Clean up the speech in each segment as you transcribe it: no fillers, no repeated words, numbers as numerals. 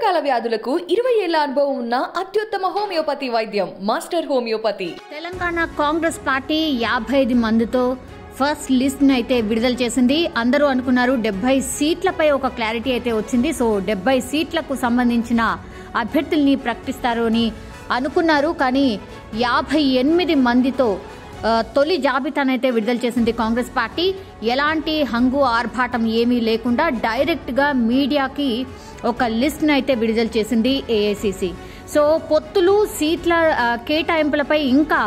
దీర్ఘకాల వ్యాధులకు 20 ఏళ్ల అనుభవం ఉన్న అత్యుత్తమ హోమియోపతి వైద్యం master homeopathy. Telangana Congress party 55 మందితో ఫస్ట్ లిస్ట్ అయితే విడుదల చేసింది. అందరూ అనుకున్నారు 70 సీట్లపై ఒక క్లారిటీ అయితే వచ్చింది. సో 70 సీట్లకు సంబంధించిన అభ్యర్థుల్ని ప్రకటిస్తారు అని అనుకున్నారు. కానీ 58 మందితో తొలి జాబితానైతే విడుదల చేసింది కాంగ్రెస్ పార్టీ. ఎలాంటి హంగు ఆర్భాటం ఏమీ లేకుండా డైరెక్ట్గా మీడియాకి ఒక లిస్ట్ని అయితే విడుదల చేసింది ఏఐసిసి. సో పొత్తులు సీట్ల కేటాయింపులపై ఇంకా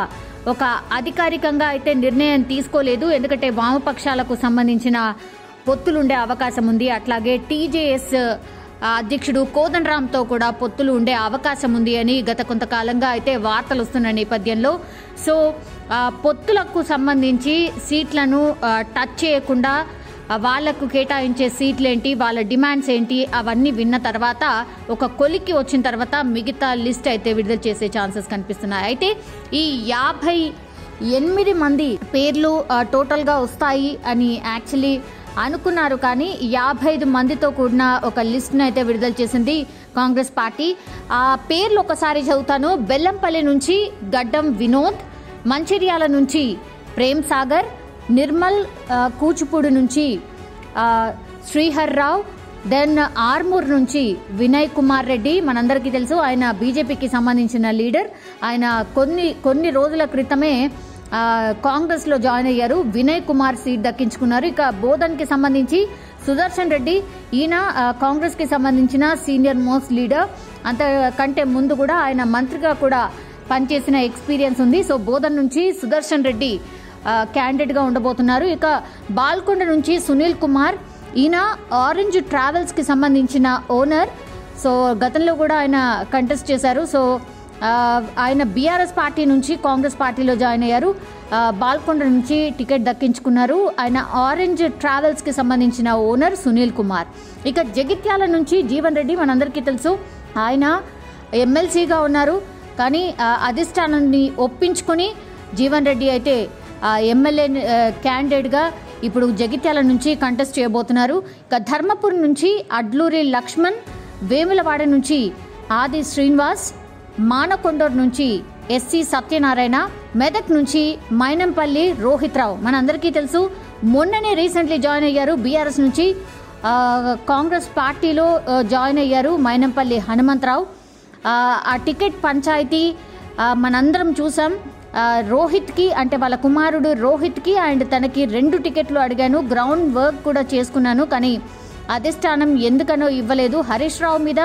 ఒక అధికారికంగా అయితే నిర్ణయం తీసుకోలేదు. ఎందుకంటే వామపక్షాలకు సంబంధించిన పొత్తులు ఉండే అవకాశం ఉంది. అట్లాగే టీజేఎస్ అధ్యక్షుడు కోదండరాంతో కూడా పొత్తులు ఉండే అవకాశం ఉంది అని గత కొంతకాలంగా అయితే వార్తలు వస్తున్న నేపథ్యంలో సో పొత్తులకు సంబంధించి సీట్లను టచ్ చేయకుండా వాళ్లకు కేటాయించే సీట్లేంటి, వాళ్ళ డిమాండ్స్ ఏంటి అవన్నీ విన్న తర్వాత ఒక కొలిక్కి వచ్చిన తర్వాత మిగతా లిస్ట్ అయితే విడుదల చేసే ఛాన్సెస్ కనిపిస్తున్నాయి. అయితే ఈ 58 మంది పేర్లు టోటల్గా వస్తాయి అని యాక్చువల్లీ అనుకున్నారు. కానీ 55 మందితో కూడిన ఒక లిస్ట్ను అయితే విడుదల చేసింది కాంగ్రెస్ పార్టీ. ఆ పేర్లు ఒకసారి చదువుతాను. బెల్లంపల్లి నుంచి గడ్డం వినోద్, మంచిర్యాల నుంచి ప్రేమ్ సాగర్, నిర్మల్ కూచిపూడి నుంచి శ్రీహర్ రావు, దెన్ ఆర్మూర్ నుంచి వినయ్ కుమార్ రెడ్డి. మనందరికీ తెలుసు ఆయన బీజేపీకి సంబంధించిన లీడర్. ఆయన కొన్ని రోజుల క్రితమే కాంగ్రెస్లో జాయిన్ అయ్యారు. వినయ్ కుమార్ సీట్ దక్కించుకున్నారు. ఇక బోధన్కి సంబంధించి సుదర్శన్ రెడ్డి, ఈయన కాంగ్రెస్కి సంబంధించిన సీనియర్ మోస్ట్ లీడర్. అంతకంటే ముందు కూడా ఆయన మంత్రిగా కూడా పనిచేసిన ఎక్స్పీరియన్స్ ఉంది. సో బోధన్ నుంచి సుదర్శన్ రెడ్డి క్యాండిడేట్గా ఉండబోతున్నారు. ఇక బాల్కొండ నుంచి సునీల్ కుమార్, ఈయన ఆరెంజ్ ట్రావెల్స్కి సంబంధించిన ఓనర్. సో గతంలో కూడా ఆయన కంటెస్ట్ చేశారు. సో ఆయన బీఆర్ఎస్ పార్టీ నుంచి కాంగ్రెస్ పార్టీలో జాయిన్ అయ్యారు. బాల్కొండ నుంచి టికెట్ దక్కించుకున్నారు. ఆయన ఆరెంజ్ ట్రావెల్స్కి సంబంధించిన ఓనర్ సునీల్ కుమార్. ఇక జగిత్యాల నుంచి జీవన్ రెడ్డి, మనందరికీ తెలుసు ఆయన ఎమ్మెల్సీగా ఉన్నారు. కానీ అధిష్టానాన్ని ఒప్పించుకొని జీవన్ రెడ్డి అయితే ఎమ్మెల్యే క్యాండిడేట్గా ఇప్పుడు జగిత్యాల నుంచి కంటెస్ట్ చేయబోతున్నారు. ఇక ధర్మపురం నుంచి అడ్లూరి లక్ష్మణ్, వేములవాడ నుంచి ఆది శ్రీనివాస్, మానకొండూరు నుంచి ఎస్సీ సత్యనారాయణ, మెదక్ నుంచి మైనంపల్లి రోహిత్ రావు. మనందరికీ తెలుసు మొన్ననే రీసెంట్లీ జాయిన్ అయ్యారు బీఆర్ఎస్ నుంచి కాంగ్రెస్ పార్టీలో జాయిన్ అయ్యారు మైనంపల్లి హనుమంతరావు. ఆ టికెట్ పంచాయతీ మనందరం చూసాం. రోహిత్కి అంటే వాళ్ళ కుమారుడు రోహిత్కి అండ్ తనకి 2 టికెట్లు అడిగాను, గ్రౌండ్ వర్క్ కూడా చేసుకున్నాను. కానీ అధిష్టానం ఎందుకనో ఇవ్వలేదు. హరీష్ రావు మీద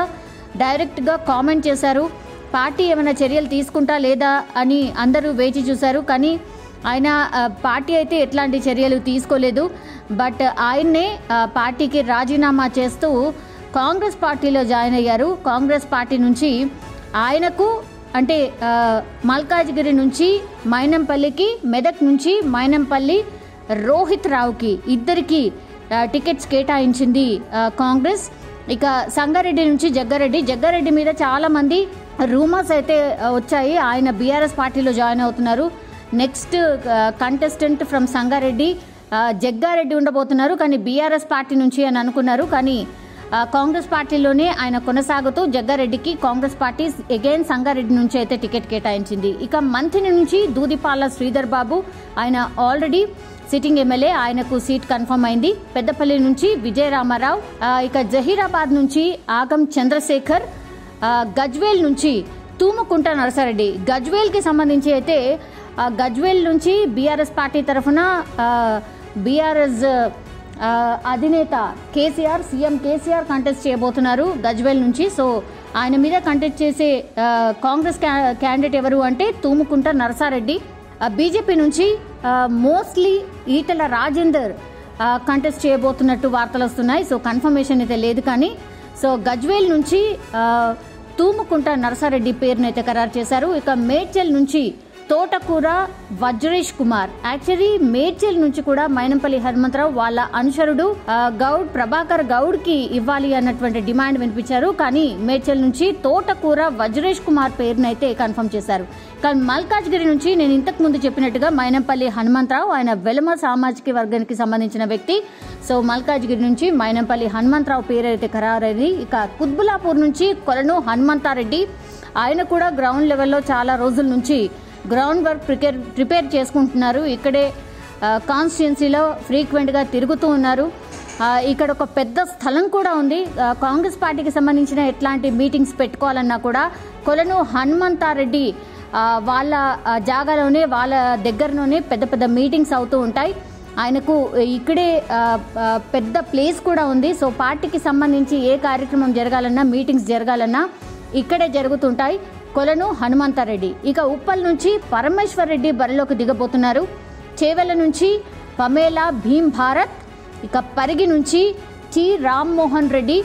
డైరెక్ట్గా కామెంట్ చేశారు. పార్టీ ఏమైనా చర్యలు తీసుకుంటా లేదా అని అందరూ వేచి చూశారు. కానీ ఆయన పార్టీ అయితే ఎట్లాంటి చర్యలు తీసుకోలేదు. బట్ ఆయన్నే పార్టీకి రాజీనామా చేస్తూ కాంగ్రెస్ పార్టీలో జాయిన్ అయ్యారు. కాంగ్రెస్ పార్టీ నుంచి ఆయనకు అంటే మల్కాజ్గిరి నుంచి మైనంపల్లికి, మెదక్ నుంచి మైనంపల్లి రోహిత్ రావుకి ఇద్దరికి టికెట్స్ కేటాయించింది కాంగ్రెస్. ఇక సంగారెడ్డి నుంచి జగ్గారెడ్డి మీద చాలామంది రూమర్స్ అయితే వచ్చాయి. ఆయన బీఆర్ఎస్ పార్టీలో జాయిన్ అవుతున్నారు. Next contestant from Sangareddy Jaggareddy ఉండబోతున్నారు. కానీ బీఆర్ఎస్ పార్టీ నుంచి అని అనుకున్నారు. కానీ కాంగ్రెస్ పార్టీలోనే ఆయన కొనసాగుతూ జగ్గారెడ్డికి కాంగ్రెస్ పార్టీ అగైన్ సంగారెడ్డి నుంచి అయితే టికెట్ కేటాయించింది. ఇక మంథిని నుంచి దూదిపాల శ్రీధర్ బాబు, ఆయన ఆల్రెడీ సిట్టింగ్ ఎమ్మెల్యే, ఆయనకు సీట్ కన్ఫర్మ్ అయింది. పెద్దపల్లి నుంచి విజయ రామారావు, ఇక జహీరాబాద్ నుంచి ఆగం చంద్రశేఖర్, గజ్వేల్ నుంచి తూముకుంట నరసారెడ్డి. గజ్వేల్కి సంబంధించి అయితే గజ్వేల్ నుంచి బీఆర్ఎస్ పార్టీ తరఫున బీఆర్ఎస్ అధినేత కేసీఆర్, సీఎం కేసీఆర్ కంటెస్ట్ చేయబోతున్నారు గజ్వేల్ నుంచి. సో ఆయన మీద కంటెస్ట్ చేసే కాంగ్రెస్ క్యాండిడేట్ ఎవరు అంటే తూముకుంట నరసారెడ్డి. బీజేపీ నుంచి మోస్ట్లీ ఈటెల రాజేందర్ కంటెస్ట్ చేయబోతున్నట్టు వార్తలు వస్తున్నాయి. సో కన్ఫర్మేషన్ అయితే లేదు. కానీ సో గజ్వేల్ నుంచి తూముకుంట నరసారెడ్డి పేరునైతే ఖరారు చేశారు. ఇక మేడ్చల్ నుంచి తోటకూర వజ్రేష్ కుమార్. యాక్చువల్లీ మేడ్చల్ నుంచి కూడా మైనంపల్లి హనుమంతరావు వాళ్ళ అనుచరుడు గౌడ్ ప్రభాకర్ గౌడ్ కి ఇవ్వాలి అన్నటువంటి డిమాండ్ వినిపించారు. కానీ మేడ్చల్ నుంచి తోటకూర వజ్రేష్ కుమార్ పేరునైతే కన్ఫర్మ్ చేశారు. కానీ మల్కాజ్గిరి నుంచి నేను ఇంతకు ముందు చెప్పినట్టుగా మైనంపల్లి హనుమంతరావు ఆయన వెలమ సామాజిక వర్గానికి సంబంధించిన వ్యక్తి. సో మల్కాజ్గిరి నుంచి మైనంపల్లి హనుమంతరావు పేరు అయితే ఖరారైంది. ఇక కుత్బులాపూర్ నుంచి కొలను హనుమంతారెడ్డి, ఆయన కూడా గ్రౌండ్ లెవెల్లో చాలా రోజుల నుంచి గ్రౌండ్ వర్క్ ప్రిపేర్ చేసుకుంటున్నారు. ఇక్కడే కాన్స్టిట్యున్సీలో ఫ్రీక్వెంట్గా తిరుగుతూ ఉన్నారు. ఇక్కడ ఒక పెద్ద స్థలం కూడా ఉంది. కాంగ్రెస్ పార్టీకి సంబంధించిన ఎట్లాంటి మీటింగ్స్ పెట్టుకోవాలన్నా కూడా కొలను హనుమంతారెడ్డి వాళ్ళ జాగాలోనే వాళ్ళ దగ్గరలోనే పెద్ద పెద్ద మీటింగ్స్ అవుతూ ఉంటాయి. ఆయనకు ఇక్కడే పెద్ద ప్లేస్ కూడా ఉంది. సో పార్టీకి సంబంధించి ఏ కార్యక్రమం జరగాలన్నా మీటింగ్స్ జరగాలన్నా ఇక్కడే జరుగుతుంటాయి. కొలను హనుమంతారెడ్డి. ఇక ఉప్పల్ నుంచి పరమేశ్వర్ రెడ్డి బరిలోకి దిగబోతున్నారు. చేవెల నుంచి పమేలా భీమ్ భారత్, ఇక పరిగి నుంచి టి రామ్మోహన్ రెడ్డి,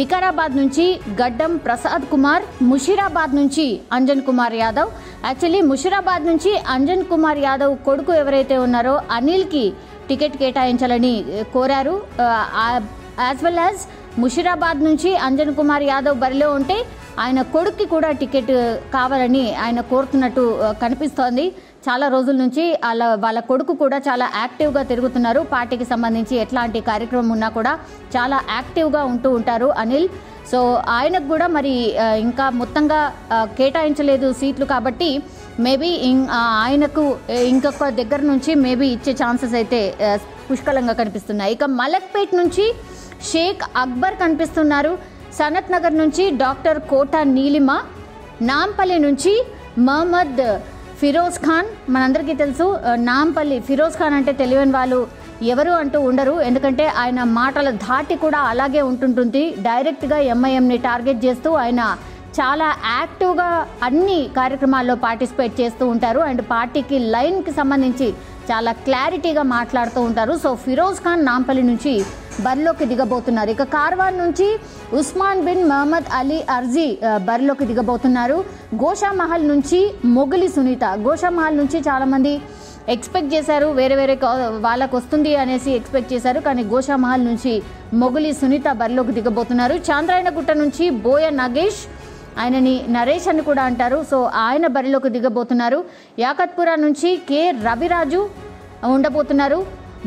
వికారాబాద్ నుంచి గడ్డం ప్రసాద్ కుమార్, ముషీరాబాద్ నుంచి అంజన్ కుమార్ యాదవ్. యాక్చువల్లీ ముషీరాబాద్ నుంచి అంజన్ కుమార్ యాదవ్ కొడుకు ఎవరైతే ఉన్నారో అనిల్కి టికెట్ కేటాయించాలని కోరారు. యాజ్ వెల్ యాజ్ ముషీరాబాద్ నుంచి అంజన్ కుమార్ యాదవ్ బరిలో ఉంటే ఆయన కొడుక్కి కూడా టికెట్ కావాలని ఆయన కోరుతున్నట్టు కనిపిస్తోంది. చాలా రోజుల నుంచి వాళ్ళ కొడుకు కూడా చాలా యాక్టివ్గా తిరుగుతున్నారు. పార్టీకి సంబంధించి ఎట్లాంటి కార్యక్రమం ఉన్నా కూడా చాలా యాక్టివ్గా ఉంటూ ఉంటారు అనిల్. సో ఆయనకు కూడా మరి ఇంకా మొత్తంగా కేటాయించలేదు సీట్లు కాబట్టి మేబీ ఆయనకు ఇంకొక దగ్గర నుంచి మేబీ ఇచ్చే ఛాన్సెస్ అయితే పుష్కలంగా కనిపిస్తున్నాయి. ఇక మలక్పేట్ నుంచి షేక్ అక్బర్ కనిపిస్తున్నారు. సనత్ నగర్ నుంచి డాక్టర్ కోట నీలిమ, నాంపల్లి నుంచి మహమ్మద్ ఫిరోజ్ ఖాన్. మనందరికీ తెలుసు నాంపల్లి ఫిరోజ్ ఖాన్ అంటే తెలియని వాళ్ళు ఎవరు అంటూ ఉండరు. ఎందుకంటే ఆయన మాటల ధాటి కూడా అలాగే ఉంటుంటుంది. డైరెక్ట్గా ఎంఐఎంని టార్గెట్ చేస్తూ ఆయన చాలా యాక్టివ్గా అన్ని కార్యక్రమాల్లో పార్టిసిపేట్ చేస్తూ ఉంటారు. అండ్ పార్టీకి లైన్కి సంబంధించి చాలా క్లారిటీగా మాట్లాడుతూ ఉంటారు. సో ఫిరోజ్ ఖాన్ నాంపల్లి నుంచి బరిలోకి దిగబోతున్నారు. ఇక కార్వాన్ నుంచి ఉస్మాన్ బిన్ మహమ్మద్ అలీ అర్జీ బరిలోకి దిగబోతున్నారు. గోషామహల్ నుంచి మొగలి సునీత. గోషామహల్ నుంచి చాలామంది ఎక్స్పెక్ట్ చేశారు, వేరే వేరే వాళ్ళకు వస్తుంది అనేసి ఎక్స్పెక్ట్ చేశారు. కానీ గోషామహల్ నుంచి మొగలి సునీత బరిలోకి దిగబోతున్నారు. చాంద్రాయణగుట్ట నుంచి బోయ నగేష్, ఆయనని నరేష్ అని కూడా అంటారు. సో ఆయన బరిలోకి దిగబోతున్నారు. యాకత్పురా నుంచి కె రవిరాజు ఉండబోతున్నారు.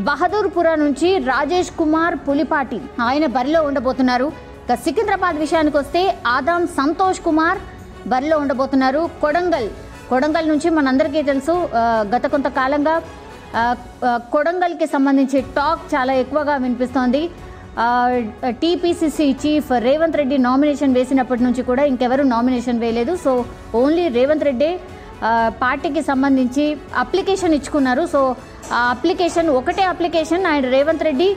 బహదూర్పురా నుంచి రాజేష్ కుమార్ పులిపాటి, ఆయన బరిలో ఉండబోతున్నారు. ఇక సికింద్రాబాద్ విషయానికి వస్తే ఆదాం సంతోష్ కుమార్ బరిలో ఉండబోతున్నారు. కొడంగల్ నుంచి మనందరికీ తెలుసు గత కొంతకాలంగా కొడంగల్కి సంబంధించి టాక్ చాలా ఎక్కువగా వినిపిస్తోంది. TPCC chief Revanth Reddy nomination వేసినప్పటి నుంచి కూడా ఇంకెవరు నామినేషన్ వేయలేదు. సో ఓన్లీ రేవంత్ రెడ్డి పార్టీకి సంబంధించి అప్లికేషన్ ఇచ్చుకున్నారు. సో ఆ అప్లికేషన్ ఒకటే అప్లికేషన్ ఆయన రేవంత్ రెడ్డి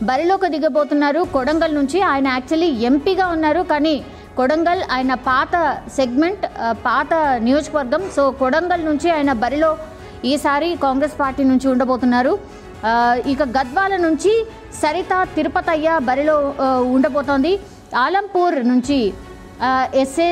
బరిలోకి దిగబోతున్నారు. కొడంగల్ నుంచి ఆయన యాక్చువల్లీ ఎంపీగా ఉన్నారు, కానీ కొడంగల్ ఆయన పాత సెగ్మెంట్, పాత నియోజకవర్గం. సో కొడంగల్ నుంచి ఆయన బరిలో ఈసారి కాంగ్రెస్ పార్టీ నుంచి ఉండబోతున్నారు. ఇక గద్వాల నుంచి సరిత తిరుపతయ్య బరిలో ఉండబోతోంది. ఆలంపూర్ నుంచి ఎస్ఏ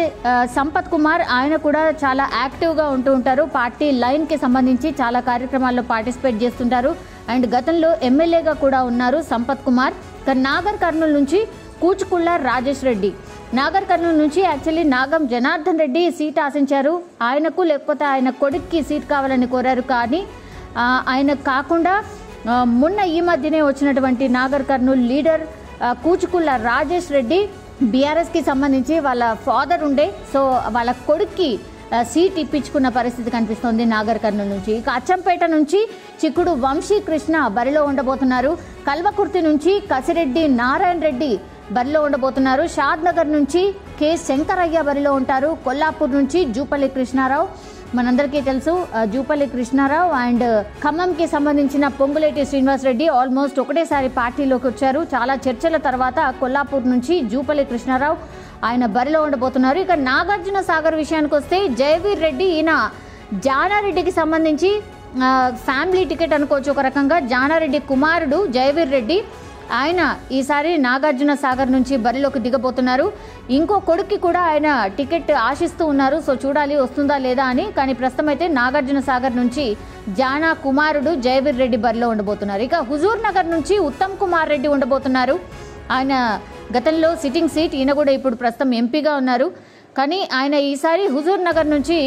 సంపత్ కుమార్, ఆయన కూడా చాలా యాక్టివ్గా ఉంటూ ఉంటారు. పార్టీ లైన్కి సంబంధించి చాలా కార్యక్రమాల్లో పార్టిసిపేట్ చేస్తుంటారు. అండ్ గతంలో ఎమ్మెల్యేగా కూడా ఉన్నారు సంపత్ కుమార్. ఇక నాగర్ కర్నూలు నుంచి కూచుకుళ్ళ రాజేష్ రెడ్డి. నాగర్ కర్నూలు నుంచి యాక్చువల్లీ నాగం జనార్దన్ రెడ్డి సీట్ ఆశించారు. ఆయనకు లేకపోతే ఆయన కొడుక్కి సీట్ కావాలని కోరారు. కానీ ఆయన కాకుండా మొన్న ఈ మధ్యనే వచ్చినటువంటి నాగర్ కర్నూలు లీడర్ కూచుకుళ్ళ రాజేష్ రెడ్డి బీఆర్ఎస్కి సంబంధించి వాళ్ళ ఫాదర్ ఉండే, సో వాళ్ళ కొడుక్కి సీట్ ఇప్పించుకున్న పరిస్థితి కనిపిస్తోంది నాగర్ కర్నూలు నుంచి. ఇక అచ్చంపేట నుంచి చిక్కుడు వంశీకృష్ణ బరిలో ఉండబోతున్నారు. కల్వకుర్తి నుంచి కసిరెడ్డి నారాయణ రెడ్డి బరిలో ఉండబోతున్నారు. షాద్ నగర్ నుంచి కె శంకరయ్య బరిలో ఉంటారు. కొల్లాపూర్ నుంచి జూపల్లి కృష్ణారావు, మనందరికీ తెలుసు జూపల్లి కృష్ణారావు. అండ్ ఖమ్మంకి సంబంధించిన పొంగులేటి శ్రీనివాసరెడ్డి ఆల్మోస్ట్ ఒకటేసారి పార్టీలోకి వచ్చారు. చాలా చర్చల తర్వాత కొల్లాపూర్ నుంచి జూపల్లి కృష్ణారావు ఆయన బరిలో ఉండబోతున్నారు. ఇక నాగార్జున సాగర్ విషయానికి వస్తే జయవీర్ రెడ్డి, ఈయన జానారెడ్డికి సంబంధించి ఫ్యామిలీ టికెట్ అనుకోవచ్చు ఒక రకంగా. జానారెడ్డి కుమారుడు జయవీర్ రెడ్డి, ఆయన ఈసారి నాగార్జున సాగర్ నుంచి బరిలోకి దిగబోతున్నారు. ఇంకో కొడుక్కి కూడా ఆయన టికెట్ ఆశిస్తూ ఉన్నారు. సో చూడాలి వస్తుందా లేదా అని. కానీ ప్రస్తుతం అయితే నాగార్జున సాగర్ నుంచి జానా కుమారుడు జయవీర్ రెడ్డి బరిలో ఉండబోతున్నారు. ఇక హుజూర్ నగర్ నుంచి ఉత్తమ్ కుమార్ రెడ్డి ఉండబోతున్నారు. ఆయన గతంలో సిట్టింగ్ సీట్, ఈయన కూడా ఇప్పుడు ప్రస్తుతం ఎంపీగా ఉన్నారు. కానీ ఆయన ఈసారి హుజూర్ నగర్ నుంచి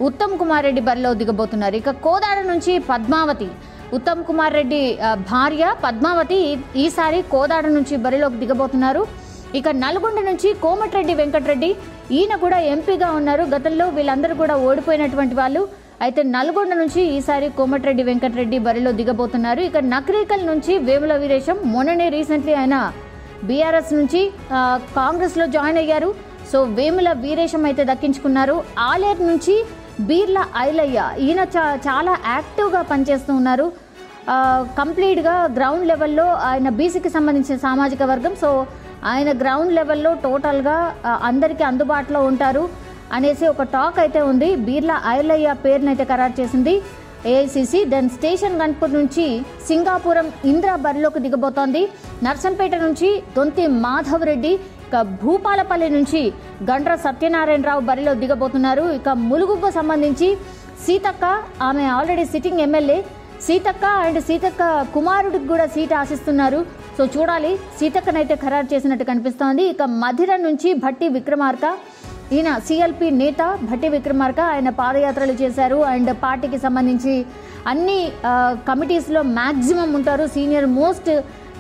ఉత్తమ్ కుమార్ రెడ్డి బరిలో దిగబోతున్నారు. ఇక కోదాడ నుంచి పద్మావతి, ఉత్తమ్ కుమార్ రెడ్డి భార్య పద్మావతి ఈసారి కోదాడ నుంచి బరిలోకి దిగబోతున్నారు. ఇక నల్గొండ నుంచి కోమటిరెడ్డి వెంకటరెడ్డి, ఈయన కూడా ఎంపీగా ఉన్నారు. గతంలో వీళ్ళందరూ కూడా ఓడిపోయినటువంటి వాళ్ళు. అయితే నల్గొండ నుంచి ఈసారి కోమటిరెడ్డి వెంకటరెడ్డి బరిలో దిగబోతున్నారు. ఇక నకరేకల్ నుంచి వేముల వీరేశం, మొన్ననే రీసెంట్లీ ఆయన బీఆర్ఎస్ నుంచి కాంగ్రెస్లో జాయిన్ అయ్యారు. సో వేముల వీరేశం అయితే దక్కించుకున్నారు. ఆలేరు నుంచి బీర్ల ఐలయ్య, ఈయన చాలా యాక్టివ్గా పనిచేస్తూ ఉన్నారు. కంప్లీట్గా గ్రౌండ్ లెవెల్లో ఆయన బీసీకి సంబంధించిన సామాజిక వర్గం. సో ఆయన గ్రౌండ్ లెవెల్లో టోటల్గా అందరికీ అందుబాటులో ఉంటారు అనేసి ఒక టాక్ అయితే ఉంది. బీర్ల ఐలయ్య పేరునైతే ఖరారు చేసింది ఏఐసిసి. దెన్ స్టేషన్ గన్పూర్ నుంచి సింగాపురం ఇంద్ర బరిలోకి దిగబోతోంది. నర్సంపేట నుంచి దొంతి మాధవ్ రెడ్డి, ఇక భూపాలపల్లి నుంచి గండ్ర సత్యనారాయణరావు బరిలో దిగబోతున్నారు. ఇక ములుగుకు సంబంధించి సీతక్క, ఆమె already sitting MLA. Seethakka and Seethakka కుమారుడికి కూడా సీట్ ఆశిస్తున్నారు. సో చూడాలి, సీతక్కనైతే ఖరారు చేసినట్టు కనిపిస్తోంది. ఇక మధిర నుంచి భట్టి విక్రమార్క, ఈయన సిఎల్పి నేత భట్టి విక్రమార్క, ఆయన పాదయాత్రలు చేశారు అండ్ పార్టీకి సంబంధించి అన్ని కమిటీస్లో మ్యాక్సిమం ఉంటారు, సీనియర్ మోస్ట్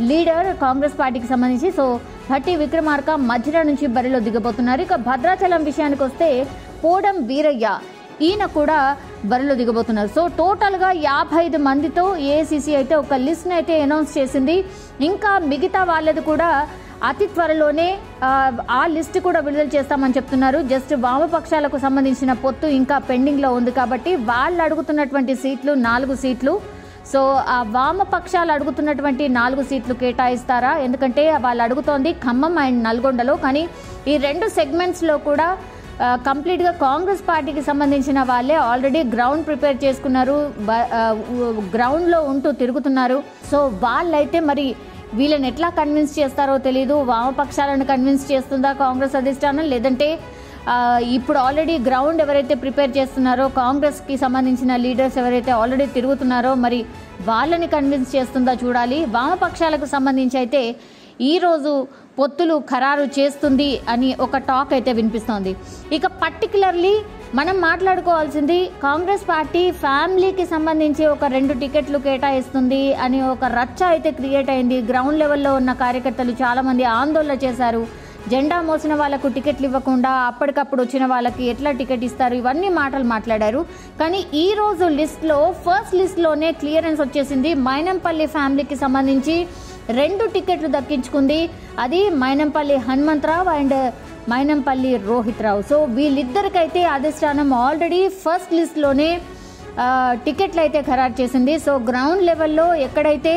లీడర్ కాంగ్రెస్ పార్టీకి సంబంధించి. సో భట్టి విక్రమార్క మధిర నుంచి బరిలో దిగబోతున్నారు. ఇక భద్రాచలం విషయానికి వస్తే పోడం వీరయ్య, ఈయన కూడా బరిలో దిగబోతున్నారు. సో టోటల్గా 55 మందితో ఏఐసిసి అయితే ఒక లిస్ట్ని అయితే అనౌన్స్ చేసింది. ఇంకా మిగతా వాళ్ళది కూడా అతి త్వరలోనే ఆ లిస్ట్ కూడా విడుదల చేస్తామని చెప్తున్నారు. జస్ట్ వామపక్షాలకు సంబంధించిన పొత్తు ఇంకా పెండింగ్లో ఉంది కాబట్టి వాళ్ళు అడుగుతున్నటువంటి సీట్లు 4 సీట్లు. సో ఆ వామపక్షాలు అడుగుతున్నటువంటి 4 సీట్లు కేటాయిస్తారా? ఎందుకంటే వాళ్ళు అడుగుతోంది ఖమ్మం అండ్ నల్గొండలో. కానీ ఈ 2 సెగ్మెంట్స్లో కూడా కంప్లీట్గా కాంగ్రెస్ పార్టీకి సంబంధించిన వాళ్ళే ఆల్రెడీ గ్రౌండ్ ప్రిపేర్ చేసుకున్నారు, గ్రౌండ్లో ఉంటూ తిరుగుతున్నారు. సో వాళ్ళైతే మరి వీళ్ళని ఎట్లా కన్విన్స్ చేస్తారో తెలీదు. వామపక్షాలను కన్విన్స్ చేస్తుందా కాంగ్రెస్ అధిష్టానం, లేదంటే ఇప్పుడు ఆల్రెడీ గ్రౌండ్ ఎవరైతే ప్రిపేర్ చేస్తున్నారో కాంగ్రెస్కి సంబంధించిన లీడర్స్ ఎవరైతే ఆల్రెడీ తిరుగుతున్నారో మరి వాళ్ళని కన్విన్స్ చేస్తుందా చూడాలి. వామపక్షాలకు సంబంధించి అయితే ఈరోజు పొత్తులు ఖరారు చేస్తుంది అని ఒక టాక్ అయితే వినిపిస్తోంది. ఇక పర్టికులర్లీ మనం మాట్లాడుకోవాల్సింది కాంగ్రెస్ పార్టీ ఫ్యామిలీకి సంబంధించి ఒక 2 టికెట్లు కేటాయిస్తుంది అని ఒక రచ్చ అయితే క్రియేట్ అయింది. గ్రౌండ్ లెవెల్లో ఉన్న కార్యకర్తలు చాలామంది ఆందోళన చేశారు. జెండా మోసిన వాళ్ళకు టికెట్లు ఇవ్వకుండా అప్పటికప్పుడు వచ్చిన వాళ్ళకి ఎట్లా టికెట్ ఇస్తారు, ఇవన్నీ మాటలు మాట్లాడారు. కానీ ఈ రోజు లిస్ట్లో ఫస్ట్ లిస్ట్లోనే క్లియరెన్స్ వచ్చేసింది. మైనంపల్లి ఫ్యామిలీకి సంబంధించి 2 టికెట్లు దక్కించుకుంది. అది మైనంపల్లి హనుమంతరావు అండ్ మైనంపల్లి రోహిత్ రావు. సో వీళ్ళిద్దరికైతే అధిష్టానం ఆల్రెడీ ఫస్ట్ లిస్ట్లోనే టికెట్లు అయితే ఖరారు చేసింది. సో గ్రౌండ్ లెవెల్లో ఎక్కడైతే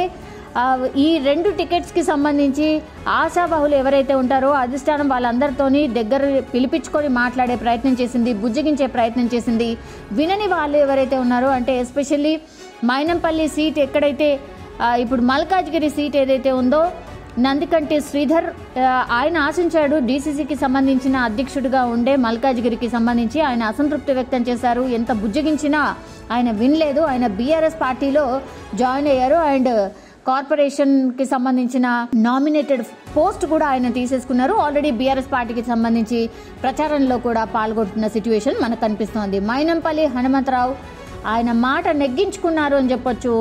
ఈ 2 టికెట్స్కి సంబంధించి ఆశాబాహులు ఎవరైతే ఉంటారో అధిష్టానం వాళ్ళందరితోని దగ్గర పిలిపించుకొని మాట్లాడే ప్రయత్నం చేసింది, బుజ్జగించే ప్రయత్నం చేసింది. వినని వాళ్ళు ఎవరైతే ఉన్నారో అంటే ఎస్పెషల్లీ మైనంపల్లి సీట్ ఎక్కడైతే ఇప్పుడు మల్కాజ్గిరి సీట్ ఏదైతే ఉందో నందికంటి శ్రీధర్ ఆయన ఆశించాడు. డీసీసీకి సంబంధించిన అధ్యక్షుడిగా ఉండే మల్కాజ్గిరికి సంబంధించి ఆయన అసంతృప్తి వ్యక్తం చేశారు. ఎంత బుజ్జగించినా ఆయన వినలేదు. ఆయన బీఆర్ఎస్ పార్టీలో జాయిన్ అయ్యారు అండ్ కార్పొరేషన్కి సంబంధించిన నామినేటెడ్ పోస్ట్ కూడా ఆయన తీసేసుకున్నారు. ఆల్రెడీ బీఆర్ఎస్ పార్టీకి సంబంధించి ప్రచారంలో కూడా పాల్గొంటున్న సిచ్యువేషన్ మనకు కనిపిస్తోంది. మైనంపల్లి హనుమంతరావు ఆయన మాట నెగ్గించుకున్నారు అని చెప్పొచ్చు.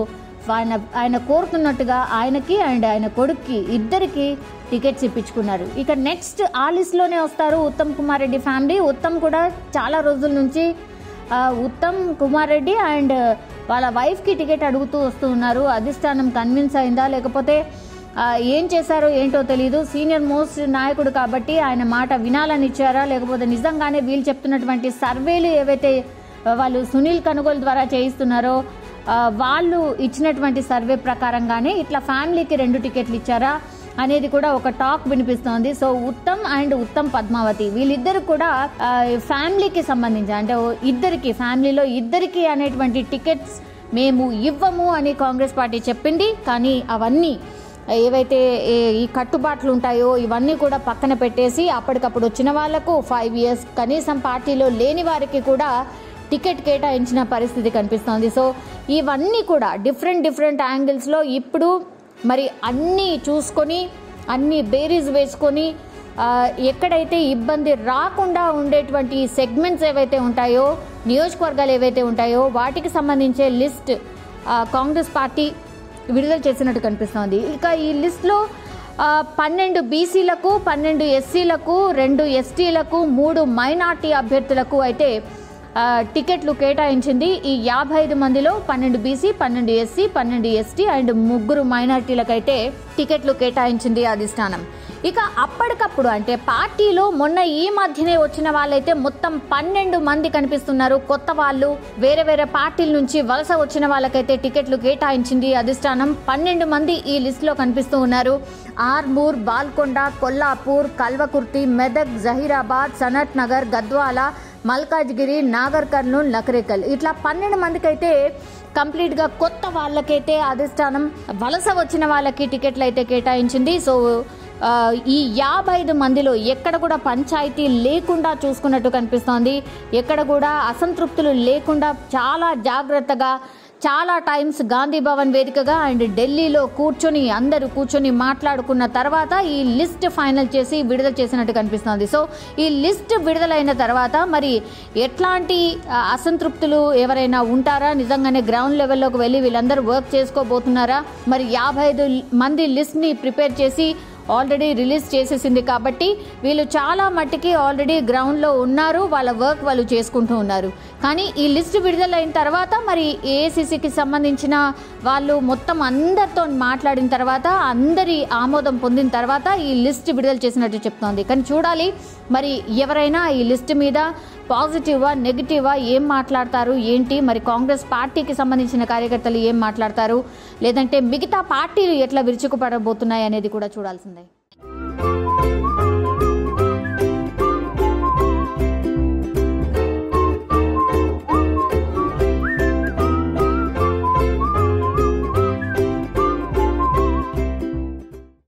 ఆయన కోరుతున్నట్టుగా ఆయనకి అండ్ ఆయన కొడుక్కి ఇద్దరికి టికెట్స్ ఇప్పించుకున్నారు. ఇక నెక్స్ట్ ఆ లిస్ట్లోనే వస్తారు ఉత్తమ్ కుమార్ రెడ్డి ఫ్యామిలీ. ఉత్తమ్ కూడా చాలా రోజుల నుంచి ఉత్తమ్ కుమార్ రెడ్డి అండ్ వాళ్ళ వైఫ్కి టికెట్ అడుగుతూ వస్తూ ఉన్నారు. అధిష్టానం కన్విన్స్ అయిందా లేకపోతే ఏం చేశారో ఏంటో తెలియదు. సీనియర్ మోస్ట్ నాయకుడు కాబట్టి ఆయన మాట వినాలని ఇచ్చారా లేకపోతే నిజంగానే వీళ్ళు చెప్తున్నటువంటి సర్వేలు ఏవైతే వాళ్ళు సునీల్ కనుగోలు ద్వారా చేయిస్తున్నారో వాళ్ళు ఇచ్చినటువంటి సర్వే ప్రకారంగానే ఇట్లా ఫ్యామిలీకి 2 టికెట్లు ఇచ్చారా అనేది కూడా ఒక టాక్ వినిపిస్తోంది. సో ఉత్తమ్ అండ్ ఉత్తమ్ పద్మావతి వీళ్ళిద్దరు కూడా ఫ్యామిలీకి సంబంధించి అంటే ఇద్దరికి ఫ్యామిలీలో ఇద్దరికి అనేటువంటి టికెట్స్ మేము ఇవ్వము అని కాంగ్రెస్ పార్టీ చెప్పింది. కానీ అవన్నీ ఏవైతే ఈ కట్టుబాట్లు ఉంటాయో ఇవన్నీ కూడా పక్కన పెట్టేసి అప్పటికప్పుడు వచ్చిన వాళ్లకు 5 years కనీసం పార్టీలో లేని వారికి కూడా టికెట్ కేటాయించిన పరిస్థితి కనిపిస్తోంది. సో ఇవన్నీ కూడా డిఫరెంట్ యాంగిల్స్లో ఇప్పుడు మరి అన్నీ చూసుకొని అన్నీ బేరీజ్ వేసుకొని ఎక్కడైతే ఇబ్బంది రాకుండా ఉండేటువంటి సెగ్మెంట్స్ ఏవైతే ఉంటాయో, నియోజకవర్గాలు ఏవైతే ఉంటాయో వాటికి సంబంధించే లిస్ట్ కాంగ్రెస్ పార్టీ విడుదల చేసినట్టు కనిపిస్తోంది. ఇక ఈ లిస్టులో 12 బీసీలకు, 12 ఎస్సీలకు, 2 ఎస్టీలకు, 3 మైనార్టీ అభ్యర్థులకు అయితే టికెట్లు కేటాయించింది. ఈ 55 మందిలో 12 బీసీ, 12 ఎస్సీ, 12 ఎస్టీ అండ్ 3 మైనార్టీలకైతే టికెట్లు కేటాయించింది అధిష్టానం. ఇక అప్పటికప్పుడు అంటే పార్టీలో మొన్న ఈ మధ్యనే వచ్చిన వాళ్ళైతే మొత్తం 12 మంది కనిపిస్తున్నారు. కొత్త వాళ్ళు, వేరే పార్టీల నుంచి వలస వచ్చిన వాళ్ళకైతే టికెట్లు కేటాయించింది అధిష్టానం. 12 మంది ఈ లిస్టులో కనిపిస్తూ ఉన్నారు. ఆర్మూర్, బాల్కొండ, కొల్లాపూర్, కల్వకుర్తి, మెదక్, జహీరాబాద్, సనత్ నగర్, గద్వాల, మల్కాజ్గిరి, నాగర్ కర్నూల్, నకరేకల్ ఇట్లా 12 మందికి అయితే కంప్లీట్గా కొత్త వాళ్ళకైతే అధిష్టానం వలస వచ్చిన వాళ్ళకి టికెట్లు అయితే కేటాయించింది. సో ఈ 55 మందిలో ఎక్కడ కూడా పంచాయతీ లేకుండా చూసుకున్నట్టు కనిపిస్తోంది. ఎక్కడ కూడా అసంతృప్తులు లేకుండా చాలా జాగ్రత్తగా చాలా టైమ్స్ గాంధీ భవన్ వేదికగా అండ్ ఢిల్లీలో అందరూ కూర్చొని మాట్లాడుకున్న తర్వాత ఈ లిస్ట్ ఫైనల్ చేసి విడుదల చేసినట్టు కనిపిస్తోంది. సో ఈ లిస్ట్ విడుదలైన తర్వాత మరి ఎట్లాంటి అసంతృప్తులు ఎవరైనా ఉంటారా, నిజంగానే గ్రౌండ్ లెవెల్లోకి వెళ్ళి వీళ్ళందరూ వర్క్ చేసుకోబోతున్నారా, మరి 55 మంది లిస్ట్ని ప్రిపేర్ చేసి ఆల్రెడీ రిలీజ్ చేసేసింది కాబట్టి వీళ్ళు చాలా మట్టికి ఆల్రెడీ గ్రౌండ్లో ఉన్నారు, వాళ్ళ వర్క్ వాళ్ళు చేసుకుంటూ ఉన్నారు. కానీ ఈ లిస్ట్ విడుదలైన తర్వాత మరి ఏఐసిసికి సంబంధించిన వాళ్ళు మొత్తం అందరితో మాట్లాడిన తర్వాత అందరి ఆమోదం పొందిన తర్వాత ఈ లిస్ట్ విడుదల చేసినట్టు చెప్తోంది. కానీ చూడాలి మరి ఎవరైనా ఈ లిస్ట్ మీద పాజిటివా నెగిటివా ఏం మాట్లాడతారు ఏంటి, మరి కాంగ్రెస్ పార్టీకి సంబంధించిన కార్యకర్తలు ఏం మాట్లాడతారు, లేదంటే మిగతా పార్టీలు ఎట్లా విరుచుకుపడబోతున్నాయి అనేది కూడా చూడాల్సిందే.